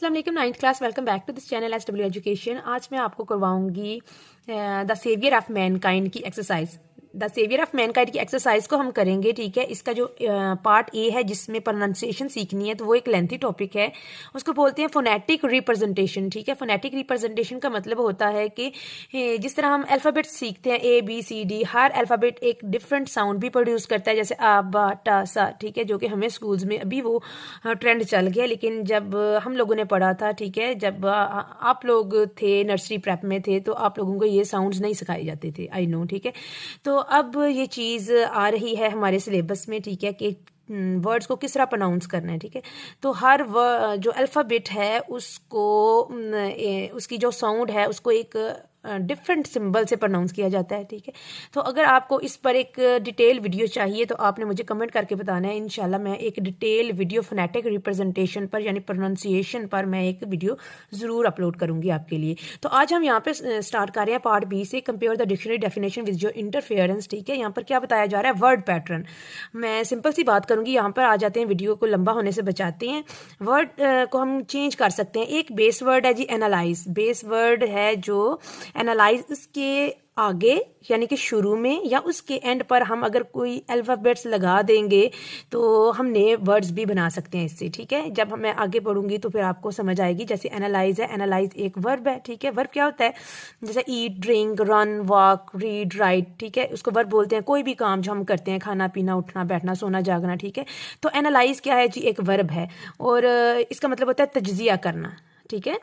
अस्सलाम ninth class welcome back to this channel SW education. आज मैं आपको करवाऊंगी द सेवियर ऑफ मैनकाइंड की exercise. The saviour of mankind की एक्सरसाइज को हम करेंगे, ठीक है। इसका जो पार्ट ए है जिसमें प्रोनाउंसिएशन सीखनी है, तो वो एक लेंथी टॉपिक है। उसको बोलते हैं फोनेटिक रिप्रेजेंटेशन, ठीक है। फोनेटिक रिप्रेजेंटेशन का मतलब होता है कि जिस तरह हम अल्फ़ाबेट सीखते हैं ABCD, हर अल्फ़ाबेट एक डिफरेंट साउंड भी प्रोड्यूस करता है, जैसे आ बा टा सा, ठीक है, जो कि हमें स्कूल्स में अभी वो ट्रेंड चल गया। लेकिन जब हम लोगों ने पढ़ा था, ठीक है, जब आप लोग थे नर्सरी प्रेप में थे, तो आप लोगों को ये साउंड्स नहीं सिखाए जाते थे, आई नो, ठीक है। तो अब ये चीज़ आ रही है हमारे सिलेबस में, ठीक है, कि वर्ड्स को किस तरह प्रोनाउंस करना है, ठीक है। तो हर जो अल्फ़ाबेट है उसको उसकी जो साउंड है उसको एक डिफरेंट सिंबल से प्रोनाउंस किया जाता है, ठीक है। तो अगर आपको इस पर एक डिटेल वीडियो चाहिए तो आपने मुझे कमेंट करके बताना है। इंशाल्लाह मैं एक डिटेल वीडियो फोनेटिक रिप्रेजेंटेशन पर यानी प्रोनाउंसिएशन पर मैं एक वीडियो ज़रूर अपलोड करूंगी आपके लिए। तो आज हम यहाँ पे स्टार्ट कर रहे हैं पार्ट बी से, compare the dictionary definition with your interference, ठीक है। यहाँ पर क्या बताया जा रहा है, वर्ड पैटर्न। मैं सिंपल सी बात करूंगी, यहाँ पर आ जाते हैं, वीडियो को लंबा होने से बचाते हैं। वर्ड को हम चेंज कर सकते हैं। एक बेस वर्ड है जी एनालाइज, बेस वर्ड है जो एनालाइज, इसके आगे यानी कि शुरू में या उसके एंड पर हम अगर कोई अल्फ़ाबेट्स लगा देंगे तो हम नए वर्ड्स भी बना सकते हैं इससे, ठीक है। जब मैं आगे पढ़ूंगी तो फिर आपको समझ आएगी। जैसे एनालाइज है, एनालाइज एक वर्ब है, ठीक है। वर्ब क्या होता है, जैसे eat, drink, run, walk, read, write, ठीक है, उसको वर्ब बोलते हैं। कोई भी काम जो हम करते हैं, खाना पीना, उठना बैठना, सोना जागना, ठीक है। तो एनालाइज क्या है जी, एक वर्ब है और इसका मतलब होता है तज्जिया करना, ठीक है,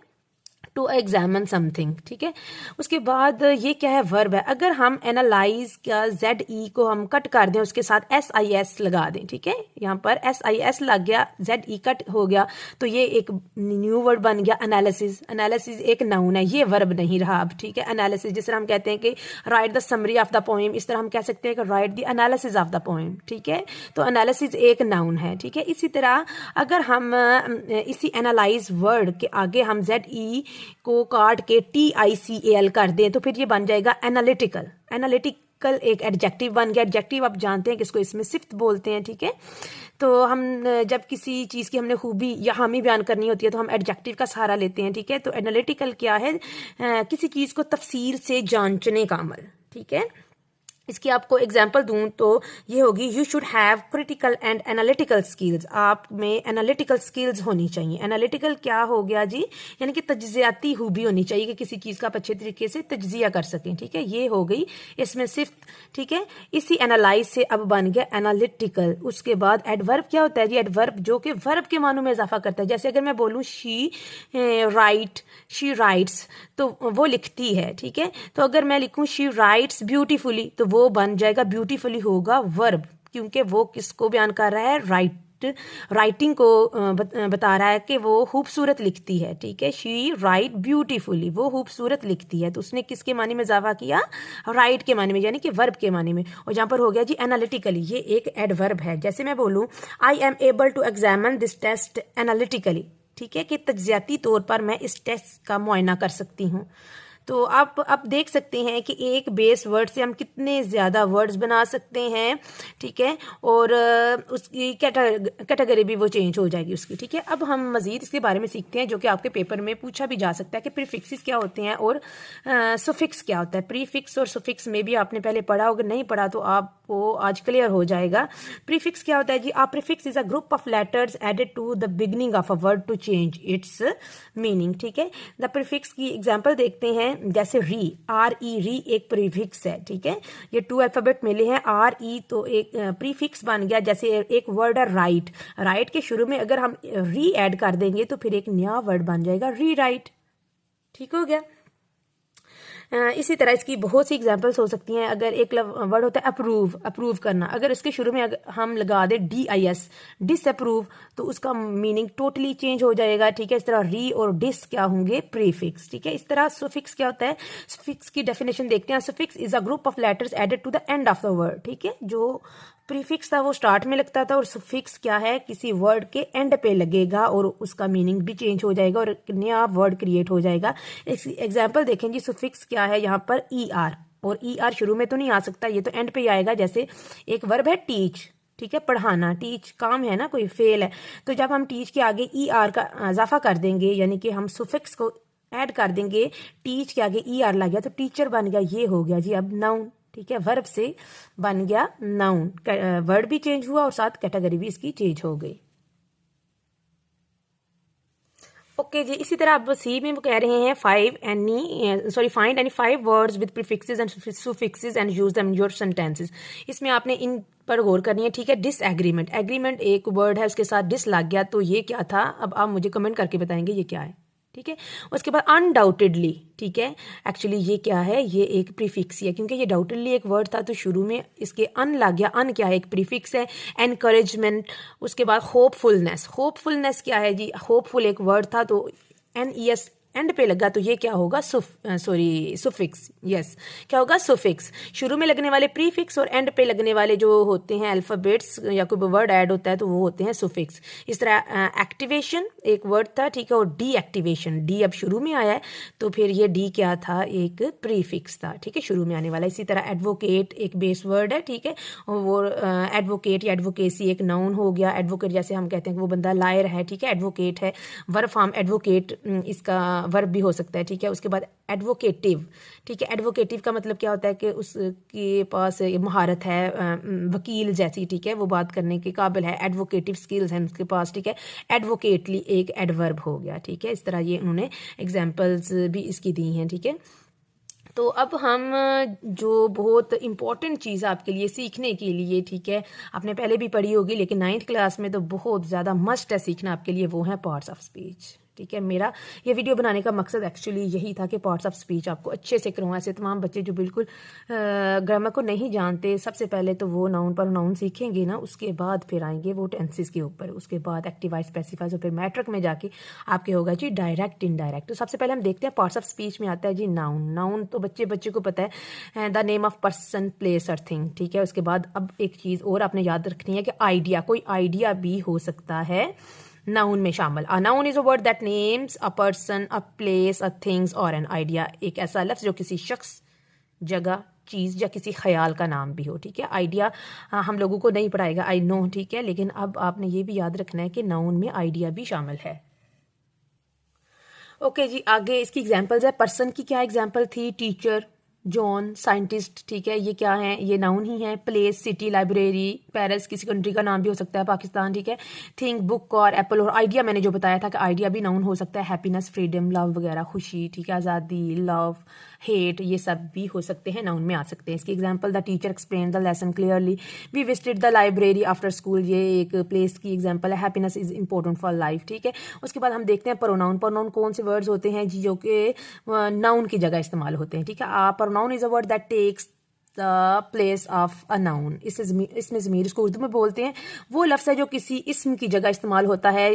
टू एग्जामिन समथिंग, ठीक है। उसके बाद ये क्या है, वर्ब है। अगर हम एनालाइज का ZE को हम कट कर दें, उसके साथ SIS लगा दें, ठीक है, यहाँ पर SIS लग गया, ZE कट हो गया, तो ये एक न्यू वर्ड बन गया एनालिसिस। एनालिसिस एक नाउन है, ये वर्ब नहीं रहा अब, ठीक है। एनालिसिस, जिस तरह हम कहते हैं कि right the summary of the poem, इस तरह हम कह सकते हैं कि right the analysis of the poem, ठीक है। तो एनालिसिस एक नाउन है, ठीक है। इसी तरह अगर हम इसी एनालाइज वर्ड के आगे हम ZE को काट के TICAL कर दें तो फिर ये बन जाएगा एनालिटिकल। एनालिटिकल एक एडजेक्टिव बन गया। एडजेक्टिव आप जानते हैं किसको, इसमें सिफ्त बोलते हैं, ठीक है। तो हम जब किसी चीज़ की हमने खूबी या हामी बयान करनी होती है तो हम एडजेक्टिव का सहारा लेते हैं, ठीक है। तो एनालिटिकल क्या है, किसी चीज़ को तफसील से जांचने का अमल, ठीक है। इसकी आपको एग्जाम्पल दूं तो ये होगी, you should have critical and analytical skills. आप में एनालिटिकल स्किल्स होनी चाहिए। एनालिटिकल क्या हो गया जी, यानी कि तज्जियाती खूबी होनी चाहिए कि किसी चीज़ का आप अच्छे तरीके से तज्जिया कर सकें, ठीक है। ये हो गई इसमें सिर्फ, ठीक है। इसी एनालाइज से अब बन गया एनालिटिकल। उसके बाद एडवर्ब क्या होता है जी, एडवर्ब जो कि वर्ब के मानों में इजाफा करता है। जैसे अगर मैं बोलूँ शी राइट्स, तो वो लिखती है, ठीक है। तो अगर मैं लिखूँ शी राइट्स ब्यूटीफुली, तो वो बन जाएगा, ब्यूटीफुली होगा वर्ब, क्योंकि वो किसको बयान कर रहा है, राइटिंग को बता रहा है कि वो खूबसूरत लिखती है, ठीक है। शी राइट ब्यूटीफुली, वो खूबसूरत लिखती है, तो उसने किसके माने में इजाफा किया, राइट के माने में, यानी कि वर्ब के माने में। और जहाँ पर हो गया जी एनालिटिकली, ये एक एडवर्ब है। जैसे मैं बोलूँ I am able to examine this test analytically, ठीक है, कि तज्जियाती तौर पर मैं इस टेस्ट का मुआयना कर सकती हूँ। तो आप देख सकते हैं कि एक बेस वर्ड से हम कितने ज़्यादा वर्ड्स बना सकते हैं, ठीक है। और उसकी कैटेगरी भी वो चेंज हो जाएगी उसकी, ठीक है। अब हम मज़ीद इसके बारे में सीखते हैं, जो कि आपके पेपर में पूछा भी जा सकता है कि प्रीफिक्सेस क्या होते हैं और सुफिक्स क्या होता है। प्रीफिक्स और सुफिक्स में भी आपने पहले पढ़ा, अगर नहीं पढ़ा तो आपको आज क्लियर हो जाएगा। प्रीफिक्स क्या होता है जी, a prefix is a group of letters added to the beginning of a word to change its meaning, ठीक है। द प्रीफिक्स की एग्जाम्पल देखते हैं, जैसे री एक प्रीफिक्स है, ठीक है। ये 2 अल्फाबेट मिले हैं, RE, तो एक प्रीफिक्स बन गया। जैसे एक वर्ड है राइट के शुरू में अगर हम री ऐड कर देंगे तो फिर एक नया वर्ड बन जाएगा री राइट, ठीक हो गया। इसी तरह इसकी बहुत सी एग्जांपल्स हो सकती हैं। अगर एक वर्ड होता है अप्रूव करना, अगर इसके शुरू में हम लगा दें DIS, डिसअप्रूव, तो उसका मीनिंग टोटली चेंज हो जाएगा, ठीक है। इस तरह री और डिस क्या होंगे, प्रीफिक्स, ठीक है। इस तरह सुफिक्स क्या होता है, सुफिक्स की डेफिनेशन देखते हैं। Suffix is a group of letters added to the end of the word, ठीक है। जो प्रीफिक्स था वो स्टार्ट में लगता था और सुफिक्स क्या है, किसी वर्ड के एंड पे लगेगा और उसका मीनिंग भी चेंज हो जाएगा और एक नया वर्ड क्रिएट हो जाएगा। एग्जाम्पल देखें जी, सुफिक्स क्या है, यहाँ पर ER, और ER शुरू में तो नहीं आ सकता, ये तो एंड पे ही आएगा। जैसे एक वर्ब है टीच, ठीक है, पढ़ाना, टीच काम है ना, कोई फेल है, तो जब हम टीच के आगे ई आर का इजाफा कर देंगे, यानी कि हम सुफिक्स को ऐड कर देंगे, टीच के आगे ई आर लग गया तो टीचर बन गया, ये हो गया जी अब नाउन। ठीक है, वर्ब से बन गया नाउन, वर्ड भी चेंज हुआ और साथ कैटेगरी भी इसकी चेंज हो गई। ओके जी, इसी तरह अब सी में वो कह रहे हैं find any 5 words with prefixes and suffixes and use them in your sentences. इसमें आपने इन पर गौर करनी है। ठीक है, डिसएग्रीमेंट, एग्रीमेंट एक वर्ड है, उसके साथ डिस लग गया तो ये क्या था, अब आप मुझे कमेंट करके बताएंगे ये क्या है। ठीक है, उसके बाद अनडाउटेडली, ठीक है, एक्चुअली ये क्या है, ये एक प्रीफिक्स है, क्योंकि ये डाउटेडली एक वर्ड था तो शुरू में इसके अन लग गया, अन क्या है, एक प्रीफिक्स है। एनकरेजमेंट, उसके बाद होपफुलनेस, होपफुलनेस क्या है जी, होपफुल एक वर्ड था तो NES एंड पे लगा तो ये क्या होगा, सुफिक्स, यस, क्या होगा, सुफिक्स। शुरू में लगने वाले प्रीफिक्स और एंड पे लगने वाले जो होते हैं अल्फाबेट्स या कोई वर्ड ऐड होता है तो वो होते हैं सुफिक्स। इस तरह एक्टिवेशन एक वर्ड था, ठीक है, और डीएक्टिवेशन, डी अब शुरू में आया है तो फिर ये डी क्या था, एक प्रीफिक्स था, ठीक है, शुरू में आने वाला। इसी तरह एडवोकेट एक बेस वर्ड है, ठीक है, और वो एडवोकेट या एडवोकेसी एक नाउन हो गया। एडवोकेट जैसे हम कहते हैं कि वो बंदा लायर है, ठीक है, एडवोकेट है। वर्ब फॉर्म एडवोकेट इसका वर्ब भी हो सकता है, ठीक है। उसके बाद एडवोकेटिव, ठीक है, एडवोकेटिव का मतलब क्या होता है कि उसके पास महारत है, वकील जैसी, ठीक है, वो बात करने के काबिल है, एडवोकेटिव स्किल्स हैं उसके पास, ठीक है। एडवोकेटली एक एडवर्ब हो गया, ठीक है। इस तरह ये उन्होंने एग्जाम्पल्स भी इसकी दी हैं, ठीक है। तो अब हम जो बहुत इंपॉर्टेंट चीज़ आपके लिए सीखने के लिए, ठीक है, आपने पहले भी पढ़ी होगी लेकिन 9th क्लास में तो बहुत ज़्यादा मस्ट है सीखना आपके लिए, वो है पार्ट्स ऑफ स्पीच। ठीक है, मेरा ये वीडियो बनाने का मकसद एक्चुअली यही था कि पार्ट्स ऑफ स्पीच आपको अच्छे से करवाऊँ। ऐसे तमाम बच्चे जो बिल्कुल ग्रामर को नहीं जानते, सबसे पहले तो वो नाउन पर नाउन सीखेंगे ना, उसके बाद फिर आएंगे वो टेंसेस के ऊपर, उसके बाद एक्टिवाइज स्पेसिफाइज और फिर मैट्रिक में जाके आपके होगा जी डायरेक्ट इनडायरेक्ट। तो सबसे पहले हम देखते हैं पार्ट्स ऑफ स्पीच में आता है जी नाउन। नाउन तो बच्चे को पता है, the name of person, place और थिंग, ठीक है। उसके बाद अब एक चीज़ और आपने याद रखनी है कि आइडिया, कोई आइडिया भी हो सकता है नाउन में शामिल। A noun is a word that names a person, a place, a things और एन आइडिया, एक ऐसा लफ्ज जो किसी शख्स, जगह, चीज़ या किसी ख्याल का नाम भी हो, ठीक है। आइडिया हम लोगों को नहीं पढ़ाएगा, आई नो, ठीक है, लेकिन अब आपने ये भी याद रखना है कि नाउन में आइडिया भी शामिल है। ओके जी, आगे इसकी एग्जांपल्स है। पर्सन की क्या एग्जांपल थी, टीचर, जॉन, साइंटिस्ट, ठीक है, ये क्या है, ये नाउन ही है। प्लेस, सिटी, लाइब्रेरी, पेरिस किसी कंट्री का नाम भी हो सकता है, पाकिस्तान, ठीक है। थिंक, बुक और एप्पल। और आइडिया मैंने जो बताया था कि आइडिया भी नाउन हो सकता है, हैप्पीनेस, फ्रीडम, लव वगैरह, खुशी, ठीक है, आज़ादी, लव, हेट, ये सब भी हो सकते हैं, नाउन में आ सकते हैं। इसकी example, the teacher explain the lesson clearly, we visited the library after school, ये एक प्लेस की एग्जांपल है। Happiness is important for life, ठीक है। उसके बाद हम देखते हैं प्रोनाउन। प्रोनाउन कौन से वर्ड्स होते हैं जी जो कि नाउन की जगह इस्तेमाल होते हैं, ठीक है। Pronoun is a word that takes the place of a noun. इसमें ज़मीर, इसको उर्दू में बोलते हैं, वो लफ्ज़ है जो किसी इसम की जगह इस्तेमाल होता है।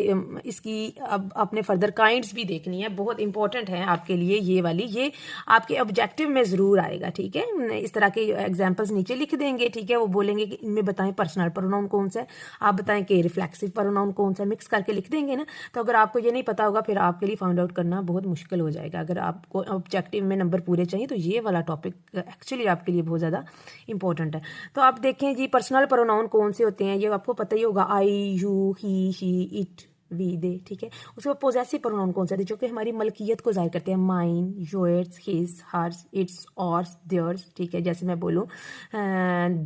इसकी अब आपने फर्दर काइंड्स भी देखनी है, बहुत इंपॉर्टेंट है आपके लिए ये वाली, ये आपके ऑब्जेक्टिव में ज़रूर आएगा, ठीक है। इस तरह के एग्जाम्पल्स नीचे लिख देंगे, ठीक है। वो बोलेंगे कि इनमें बताएं पर्सनल प्रोनाउन कौन सा है, आप बताएं कि रिफ्लेक्सिव प्रोनाउन कौन सा है, मिक्स करके लिख देंगे ना। तो अगर आपको ये नहीं पता होगा फिर आपके लिए फाइंड आउट करना बहुत मुश्किल हो जाएगा। अगर आपको ऑब्जेक्टिव में नंबर पूरे चाहिए तो ये वाला टॉपिक एक्चुअली आपके लिए बहुत ज़्यादा इंपॉर्टेंट है। तो आप देखें जी पर्सनल प्रोनाउन कौन से होते हैं, ये आपको पता ही होगा, I, you, he, she, it, we, they, ठीक है। उसके बाद पोजेसिव प्रोनाउन कौन से थे, जो कि हमारी मलकियत को जाहिर करते हैं, mine, yours, his, hers, its, ours, theirs, ठीक है। जैसे मैं बोलूँ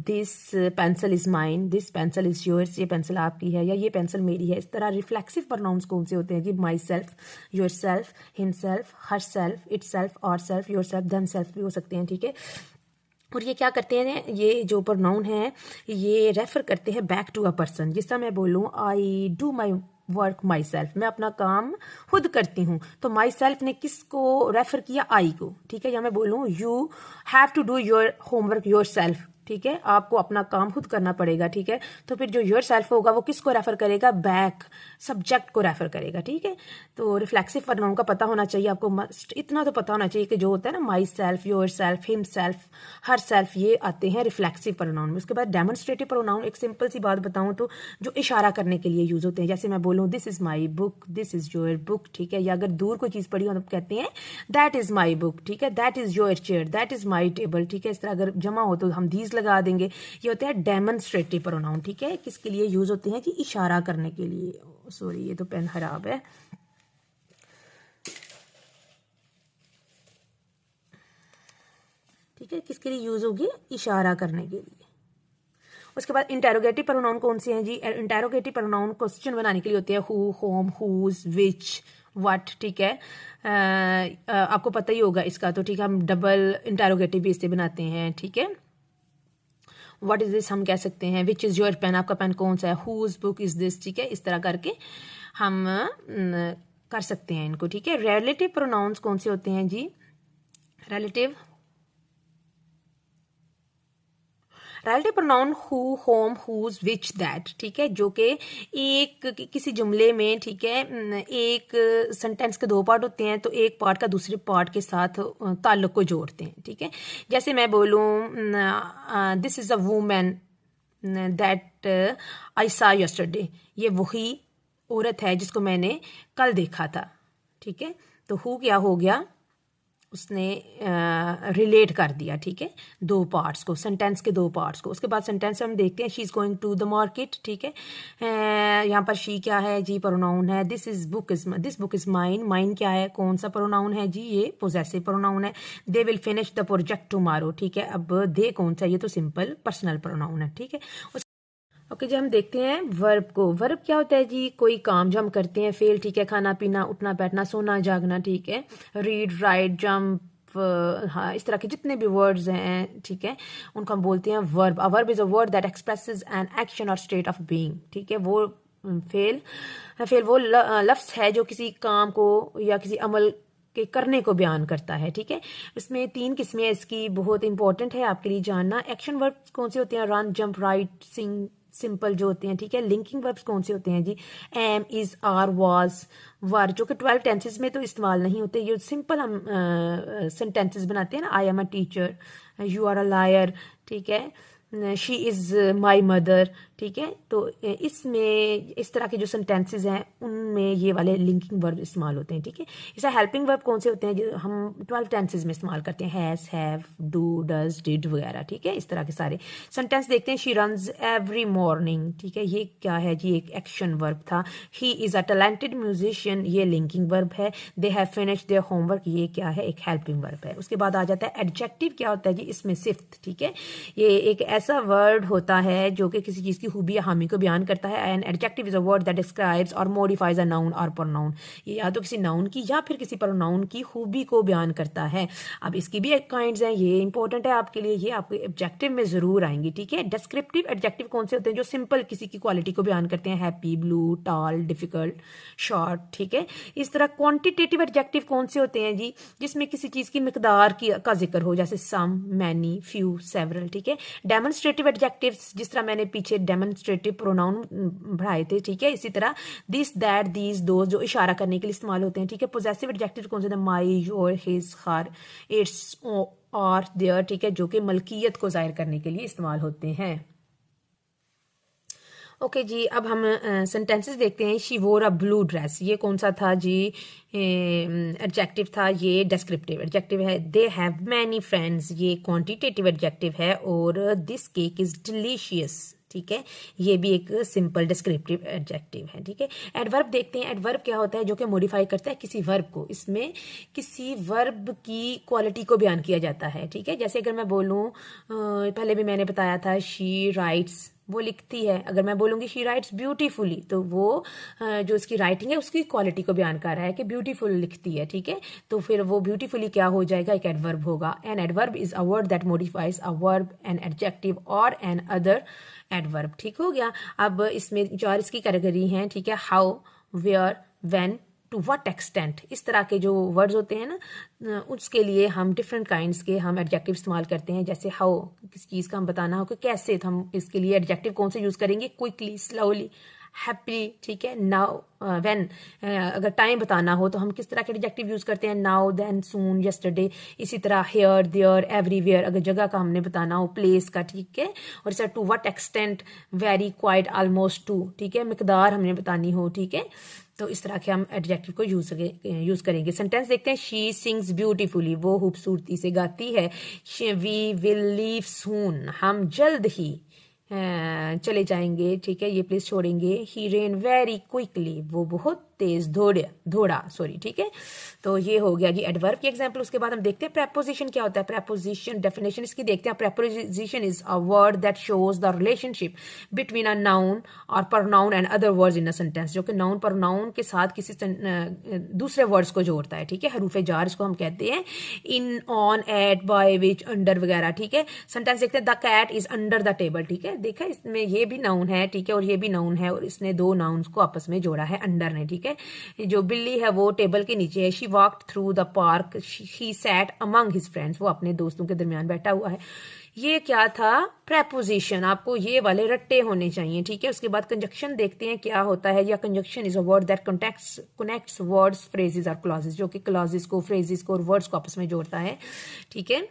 this pencil is mine, this pencil is yours, ये पेंसिल आपकी है या ये पेंसिल मेरी है। इस तरह रिफ्लेक्सिव प्रोनाउंस कौन से होते हैं जी, myself, yourself, himself, herself, itself, ourself, yourself, themself भी हो सकते हैं, ठीक है। और ये क्या करते हैं, ये जो प्रोनाउन है ये रेफर करते हैं बैक टू अ पर्सन। जिस तरह मैं बोलूँ I do my work my self, मैं अपना काम खुद करती हूँ, तो माई सेल्फ ने किसको रेफर किया, आई को, ठीक है। या मैं बोलूँ you have to do your homework yourself, ठीक है, आपको अपना काम खुद करना पड़ेगा, ठीक है। तो फिर जो योर सेल्फ होगा वो किसको रेफर करेगा, बैक, सब्जेक्ट को रेफर करेगा, ठीक है। तो रिफ्लेक्सिव प्रोनाउन का पता होना चाहिए आपको, मस्ट इतना तो पता होना चाहिए कि जो होता है ना my self, yourself, himself, her self, ये आते हैं रिफ्लेक्सिव प्रोनाउन में। उसके बाद डेमोन्स्ट्रेटिव प्रोनाउन, एक सिंपल सी बात बताऊं तो जो इशारा करने के लिए यूज होते हैं। जैसे मैं बोलूँ this is my book, this is your book, ठीक है। या अगर दूर कोई चीज़ पड़ी हो तो कहते हैं दैट इज माई बुक, ठीक है, that is your chair, that is my table, ठीक है। इस तरह अगर जमा हो तो हम दीज लगा देंगे। ये होते हैं डेमोन्स्ट्रेटिव प्रोनाउन, ठीक है, किसके लिए यूज होते हैं जी, इशारा करने के लिए। सॉरी ये तो पेन खराब है। ठीक है, किसके लिए यूज होगी, इशारा करने के लिए। उसके बाद इंटेरोगेटिव प्रोनाउन कौन से हैं जी, इंटेरोगेटिव प्रोनाउन क्वेश्चन बनाने के लिए होते हैं who, whom, whose, which, what, ठीक है। आपको पता ही होगा इसका तो, ठीक है, हम डबल इंटेरोगेटिव भी इससे बनाते हैं, ठीक है। व्हाट इज दिस हम कह सकते हैं, विच इज योर पेन, आपका पेन कौन सा है, हुज बुक इज दिस, ठीक है, इस तरह करके हम कर सकते हैं इनको, ठीक है। रिलेटिव प्रोनाउंस कौन से होते हैं जी, relative pronoun who, whom, whose, which, that, ठीक है, जो कि एक किसी जुमले में, ठीक है, एक सेंटेंस के दो पार्ट होते हैं, तो एक पार्ट का दूसरे पार्ट के साथ ताल्लुक को जोड़ते हैं, ठीक है। जैसे मैं बोलूँ this is a women that I सा यस्टरडे, ये वही औरत है जिसको मैंने कल देखा था, ठीक है। तो हु क्या हो गया, उसने रिलेट कर दिया, ठीक है, दो पार्ट्स को, सेंटेंस के दो पार्ट्स को। उसके बाद सेंटेंस हम देखते हैं, she is going to the market, ठीक है। यहाँ पर शी क्या है जी, प्रोनाउन है। This book is mine, mine क्या है, कौन सा प्रोनाउन है जी, ये पोजेसिव प्रोनाउन है। They will finish the project tomorrow, ठीक है। अब दे कौन सा, ये तो सिंपल पर्सनल प्रोनाउन है, ठीक है। ओके जी, हम देखते हैं वर्ब को। वर्ब क्या होता है जी, कोई काम जो हम करते हैं, फेल, ठीक है, खाना पीना, उठना बैठना, सोना जागना, ठीक है, रीड, राइट, जंप, हाँ, इस तरह के जितने भी वर्ड्स हैं, ठीक है, उनको हम बोलते हैं verb. A verb is a word that expresses an action और स्टेट ऑफ बीइंग, ठीक है। वो फेल वो लफ्ज़ है जो किसी काम को या किसी अमल के करने को बयान करता है, ठीक है। इसमें 3 किस्में इसकी, बहुत इंपॉर्टेंट है आपके लिए जानना। एक्शन वर्ब कौन से होते हैं, रन, जंप, राइट, सिंग, सिंपल जो होते हैं, ठीक है। लिंकिंग वर्ब्स कौन से होते हैं जी, एम, इज, आर, वाज, वर, जो कि 12 टेंसेस में तो इस्तेमाल नहीं होते। ये सिंपल हम सेंटेंसेस बनाते हैं ना, I am a teacher, you are a liar, ठीक है, शी इज़ माई मदर, ठीक है। तो इसमें इस तरह के जो सेंटेंसेस हैं उनमें ये वाले लिंकिंग वर्ब इस्तेमाल होते हैं, ठीक है। इसे हेल्पिंग वर्ब कौन से होते हैं जो हम 12 टेंसेस में इस्तेमाल करते हैं, has, have, do, does, did वगैरह, ठीक है। इस तरह के सारे सेंटेंस देखते हैं। शी रन्स एवरी मॉर्निंग, ठीक है, ये क्या है जी, एक एक्शन वर्ब था। He is a talented musician, ये लिंकिंग वर्ब है। They have finished their homework, ये क्या है, एक हेल्पिंग वर्ब है। उसके बाद आ जाता है एडजेक्टिव, क्या होता है जी, इसमें सिफ्थ, ठीक है। ये एक ऐसा वर्ड होता है जो कि किसी चीज़ की खूबी या हामी को बयान करता है। An adjective is a word that describes और मॉडिफाइज अ नाउन और प्रोनाउन, ये या तो किसी नाउन की या फिर किसी प्रोनाउन की खूबी को बयान करता है। अब इसकी भी एक काइंड्स हैं, ये इंपॉर्टेंट है आपके लिए, ये आपके ऑब्जेक्टिव में जरूर आएंगी, ठीक है। डिस्क्रिप्टिव एडजेक्टिव कौन से होते हैं, जो सिंपल किसी की क्वालिटी को बयान करते हैं, happy, blue, tall, difficult, short, ठीक है। इस तरह क्वांटिटेटिव एडजेक्टिव कौन से होते हैं जी, जिसमें किसी चीज़ की मिकदार का जिक्र हो, जैसे सम, मैनी, फ्यू, सेवरल, ठीक है। डेमोन्स्ट्रेटिव एडजेक्टिव्स, जिस तरह मैंने पीछे डेमोन्स्ट्रेटिव प्रोनाउन बढ़ाए थे, ठीक है, इसी तरह दिस, दैट, दीज, दोज, जो इशारा करने के लिए इस्तेमाल होते हैं, ठीक है। पोजेसिव एडजेक्टिव कौन से थे, माई, योर, हिज, हर, इट्स और देयर, ठीक है, जो कि मलकियत को जाहिर करने के लिए इस्तेमाल होते हैं। ओके जी, अब हम सेंटेंसेस देखते हैं। शी वोर अ ब्लू ड्रेस, ये कौन सा था जी, एडजेक्टिव था। ये डिस्क्रिप्टिव एडजेक्टिव है। दे हैव मैनी फ्रेंड्स, ये क्वांटिटेटिव एडजेक्टिव है। और दिस केक इज डिलीशियस, ठीक है, ये भी एक सिंपल डिस्क्रिप्टिव एडजेक्टिव है, ठीक है। एडवर्ब देखते हैं। एडवर्ब क्या होता है, जो कि मॉडिफाई करता है किसी वर्ब को, इसमें किसी वर्ब की क्वालिटी को बयान किया जाता है, ठीक है। जैसे अगर मैं बोलूँ, पहले भी मैंने बताया था, शी राइट्स, वो लिखती है। अगर मैं बोलूँगी शी राइट्स ब्यूटीफुली, तो वो जो उसकी राइटिंग है उसकी क्वालिटी को बयान कर रहा है कि ब्यूटीफुल लिखती है, ठीक है। तो फिर वो ब्यूटीफुली क्या हो जाएगा, एक एडवर्ब होगा। An adverb is a word that modifies a verb, an adjective और एन अदर एडवर्ब, ठीक हो गया। अब इसमें 4 इसकी कैटेगरी हैं, ठीक है। How, where, when, to what extent, इस तरह के जो वर्ड्स होते हैं ना, उसके लिए हम डिफरेंट काइंड्स के हम एडजेक्टिव इस्तेमाल करते हैं। जैसे हाउ, किस चीज़ का हम बताना हो कि कैसे, तो हम इसके लिए एडजेक्टिव कौन से यूज़ करेंगे, क्विकली, स्लोली, हैप्पीली, ठीक है। नाउ, व्हेन, अगर टाइम बताना हो तो हम किस तरह के एडजेक्टिव यूज़ करते हैं, नाउ, देन, सून, यस्टरडे। इसी तरह हेयर, देयर, एवरीवेयर, अगर जगह का हमने बताना हो, प्लेस का, ठीक है। और इस to what extent, very, quite, almost, too, ठीक है, मिकदार हमने बतानी हो, ठीक है। तो इस तरह के हम एडजेक्टिव को यूज करेंगे। सेंटेंस देखते हैं। शी सिंग्स ब्यूटीफुली, वो खूबसूरती से गाती है। वी विल लीव सून, हम जल्द ही चले जाएंगे, ठीक है, ये प्लेस छोड़ेंगे। ही रेन वेरी क्विकली, वो बहुत तेज दौड़ा, सॉरी, ठीक है। तो ये हो गया जी एडवर्ब की एग्जांपल। उसके बाद हम देखते हैं प्रेपोजिशन क्या होता है। प्रेपोजिशन डेफिनेशन इसकी देखते हैं। Preposition is a word that shows the relationship between a noun और pronoun and other words in a sentence, जो कि नाउन pronoun के साथ किसी दूसरे वर्ड्स को जोड़ता है, ठीक है। हरूफे जार इसको हम कहते हैं। In, on, at, by, with, under वगैरह, ठीक है। सेंटेंस देखते हैं। The cat is under the table, ठीक है। देखा, इसमें ये भी नाउन है, ठीक है, और ये भी नाउन है, और इसने दो नाउन्स को आपस में जोड़ा है अंडर ने, ठीक है। जो बिल्ली है वो टेबल के नीचे है। She walked through the park, he sat among his friends, वो अपने दोस्तों के दरमियान बैठा हुआ है। ये क्या था? प्रेपोजिशन। आपको ये वाले रट्टे होने चाहिए, ठीक है। उसके बाद कंजक्शन देखते हैं क्या होता है। या conjunction is a word that connects words, phrases और क्लॉजेस, जो कि क्लॉजेस को, फ्रेजेस को और वर्ड्स को आपस में जोड़ता है, ठीक है।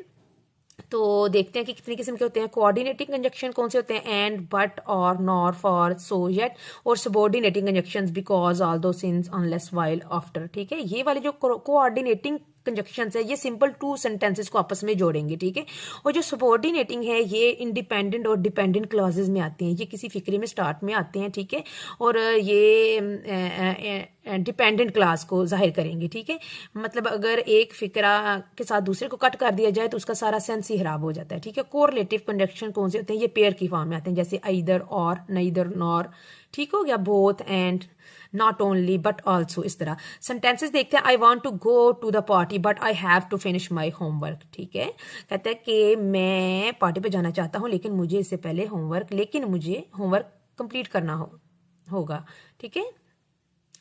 तो देखते हैं कि कितने किस्म के होते हैं। कोऑर्डिनेटिंग कंजक्शन कौन से होते हैं? एंड, बट, और, नॉर, फॉर, सो, येट। और subordinating conjunctions because, although, since, unless, while, after, ठीक है। ये वाले जो कोऑर्डिनेटिंग कंजक्शंस है ये सिंपल टू सेंटेंसेस को आपस में जोड़ेंगे, ठीक है। और जो सबऑर्डिनेटिंग है ये इंडिपेंडेंट और डिपेंडेंट क्लॉजेज में आते हैं। ये किसी फिक्रे में स्टार्ट में आते हैं, ठीक है। और ये डिपेंडेंट क्लास को जाहिर करेंगे, ठीक है। मतलब अगर एक फिक्रा के साथ दूसरे को कट कर दिया जाए तो उसका सारा सेंस ही खराब हो जाता है, ठीक है। कोरिलेटिव कंजक्शन कौन से होते हैं? ये पेयर की फॉर्म में आते हैं, जैसे आइदर, और, नाइदर, नॉर, ठीक हो गया, both, and, not only, but also, इस तरह। सेंटेंसेस देखते हैं। I want to go to the party but I have to finish my homework, ठीक है। कहते हैं कि मैं पार्टी पे जाना चाहता हूँ लेकिन मुझे इससे पहले मुझे होमवर्क कंप्लीट करना होगा, ठीक है।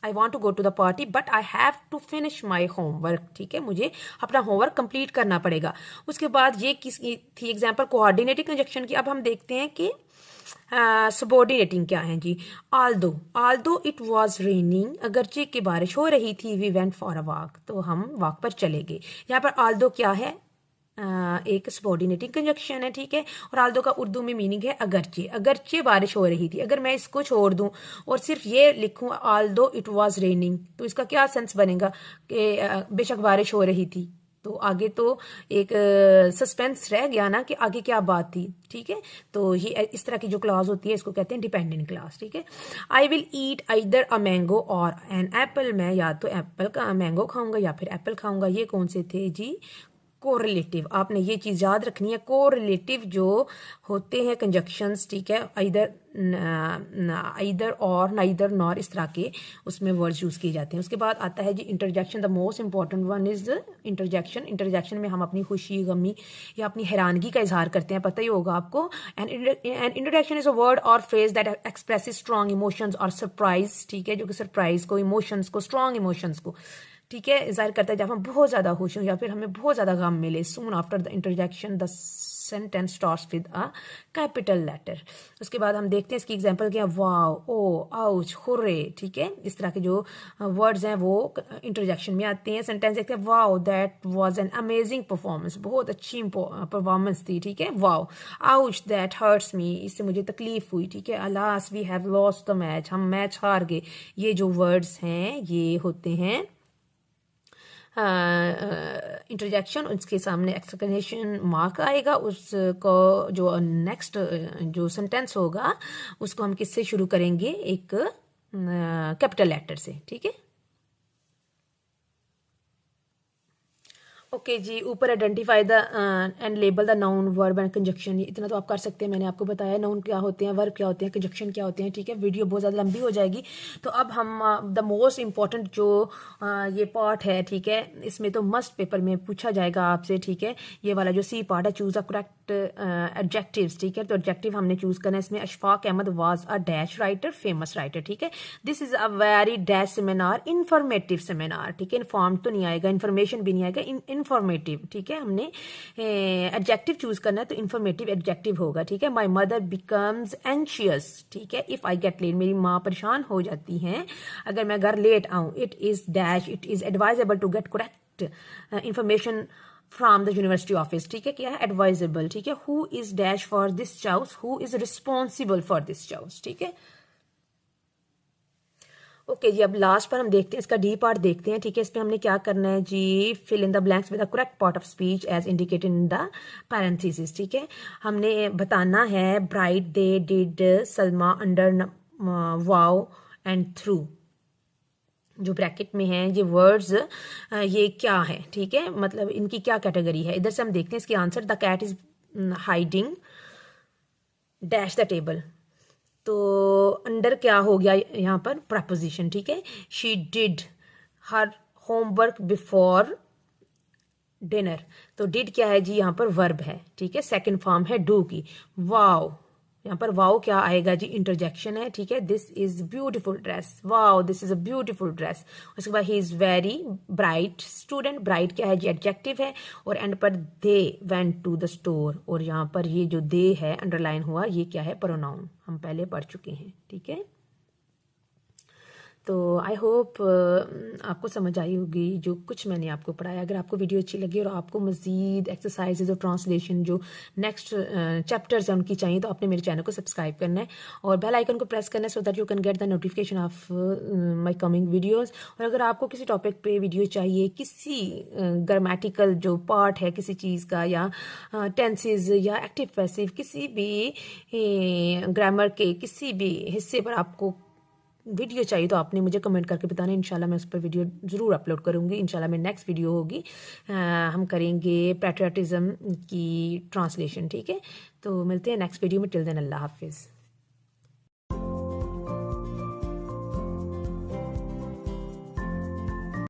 I want to go to the party but I have to finish my homework, ठीक है, मुझे अपना होमवर्क कंप्लीट करना पड़ेगा। उसके बाद ये किसकी थी एग्जाम्पल? कोऑर्डिनेटिंग कंजक्शन की। अब हम देखते हैं कि सबऑर्डिनेटिंग क्या है जी। आल्दो इट वॉज रेनिंग, अगरचे की बारिश हो रही थी, we went for a walk, तो हम वॉक पर चले गए। यहाँ पर आल्दो क्या है? एक सबऑर्डिनेटिंग कंजक्शन है, ठीक है। और आल्दो का उर्दू में मीनिंग है अगरचे बारिश हो रही थी। अगर मैं इसको छोड़ दूं और सिर्फ ये लिखूं आल्दो इट वाज रेनिंग, तो इसका क्या सेंस बनेगा कि बेशक बारिश हो रही थी। तो आगे तो एक सस्पेंस रह गया ना कि आगे क्या बात थी, ठीक है। तो ये इस तरह की जो क्लॉज होती है इसको कहते हैं डिपेंडेंट क्लॉज, ठीक है। I will eat either a mango और एन एप्पल, मैं या तो एप्पल का मैंगो खाऊंगा या फिर एप्पल खाऊंगा। ये कौन से थे जी? कोरिलेटिव। आपने ये चीज याद रखनी है, कोरिलेटिव जो होते हैं कंजक्शंस, ठीक है, आइदर और, नाइदर, नॉर, इस तरह के उसमें वर्ड्स यूज किए जाते हैं। उसके बाद आता है जी interjection. The most important one is interjection में हम अपनी खुशी, गमी या अपनी हैरानगी का इजहार करते हैं, पता ही होगा आपको। And interjection is a word or phrase that expresses strong emotions or surprise, ठीक है, जो कि सरप्राइज को, इमोशंस को, स्ट्रॉन्ग इमोशंस को, ठीक है, जाहिर करता है जब हम बहुत ज्यादा खुश हों या फिर हमें बहुत ज्यादा गम मिले। Soon after the interjection the sentence starts with a capital letter. उसके बाद हम देखते हैं इसकी एग्जांपल क्या, वाओ, ओ, आउच, हुर्रे, ठीक है। इस तरह के जो वर्ड्स हैं वो इंटरजेक्शन में आते हैं। सेंटेंस देखते हैं। Wow that was an amazing performance, बहुत अच्छी परफॉर्मेंस थी, ठीक है। Wow, ouch that hurts me, इससे मुझे तकलीफ हुई, ठीक है। Alas we have lost the match, हम मैच हार गए। ये जो वर्ड्स हैं ये होते हैं इंटरजेक्शन। उसके सामने एक्सक्लेमेशन मार्क आएगा, उसको जो नेक्स्ट जो सेंटेंस होगा उसको हम किससे शुरू करेंगे? एक कैपिटल लेटर से, ठीक है। ओके जी, ऊपर identify the end label the noun, verb and conjunction. इतना तो आप कर सकते हैं, मैंने आपको बताया नाउन क्या होते हैं, वर्ब क्या होते हैं, कंजक्शन क्या होते हैं, ठीक है। वीडियो बहुत ज़्यादा लंबी हो जाएगी, तो अब हम द मोस्ट इंपॉर्टेंट जो ये पार्ट है, ठीक है, इसमें तो मस्ट पेपर में पूछा जाएगा आपसे, ठीक है। ये वाला जो सी पार्ट है, चूज अ करेक्ट एडजेक्टिव्स, ठीक है। तो एडजेक्टिव हमने चूज करना है इसमें। Ashfaq Ahmad was a dash writer, famous writer, ठीक है। This is a very dash seminar, informative seminar, ठीक है। इन्फॉर्म तो नहीं आएगा, इन्फॉर्मेशन भी नहीं आएगा, इंफॉर्मेटिव, ठीक है। हमने एडजेक्टिव चूज करना है तो इंफॉर्मेटिव एडजेक्टिव होगा, ठीक है। माई मदर बिकम्स एंशियस, ठीक है, इफ आई गेट लेट, मेरी माँ परेशान हो जाती हैं अगर मैं घर लेट आऊं। It is dash, it is advisable to get correct information from the university office, ठीक है। क्या है? एडवाइजेबल, ठीक है। Who is dash for this chaos, who is responsible for this chaos, ठीक है। ओके जी, अब लास्ट पर हम देखते हैं इसका डी पार्ट देखते हैं, ठीक है। इसमें हमने क्या करना है जी, fill in the blanks with the correct part of speech as indicated in the parenthesis, ठीक है। हमने बताना है bright they did Salma under wow and through, जो ब्रैकेट में है ये वर्ड्स, ये क्या है, ठीक है, मतलब इनकी क्या कैटेगरी है। इधर से हम देखते हैं इसके answer. The cat is hiding dash the table, तो अंडर क्या हो गया यहाँ पर, प्रपोजिशन, ठीक है। She did her homework before dinner, तो डिड क्या है जी, यहाँ पर वर्ब है, ठीक है, सेकंड फॉर्म है डू की। वाओ, यहाँ पर वाओ क्या आएगा जी, इंटरजेक्शन है, ठीक है। This is beautiful dress, wow this is a beautiful dress. उसके बाद he is very bright student, bright क्या है जी, एडजेक्टिव है। और एंड पर they went to the store, और यहाँ पर ये जो दे है अंडरलाइन हुआ, ये क्या है, प्रोनाउन, हम पहले पढ़ चुके हैं, ठीक है। तो आई होप आपको समझ आई होगी जो कुछ मैंने आपको पढ़ाया। अगर आपको वीडियो अच्छी लगी और आपको मज़ीद एक्सरसाइजेज और ट्रांसलेशन जो नेक्स्ट चैप्टर्स हैं उनकी चाहिए, तो आपने मेरे चैनल को सब्सक्राइब करना है और बेल आइकन को प्रेस करना है, so that you can get the notification of my coming videos. और अगर आपको किसी टॉपिक पे वीडियो चाहिए, किसी ग्रामेटिकल जो पार्ट है किसी चीज़ का, या टेंसेज या एक्टिव पैसिव, किसी भी ग्रामर के किसी भी हिस्से पर आपको वीडियो चाहिए, तो आपने मुझे कमेंट करके बताना। इंशाल्लाह मैं उस पर वीडियो ज़रूर अपलोड करूँगी। इंशाल्लाह मेरी नेक्स्ट वीडियो होगी, हम करेंगे पैट्रियटिज्म की ट्रांसलेशन, ठीक है। तो मिलते हैं नेक्स्ट वीडियो में। टिल देन अल्लाह हाफिज़।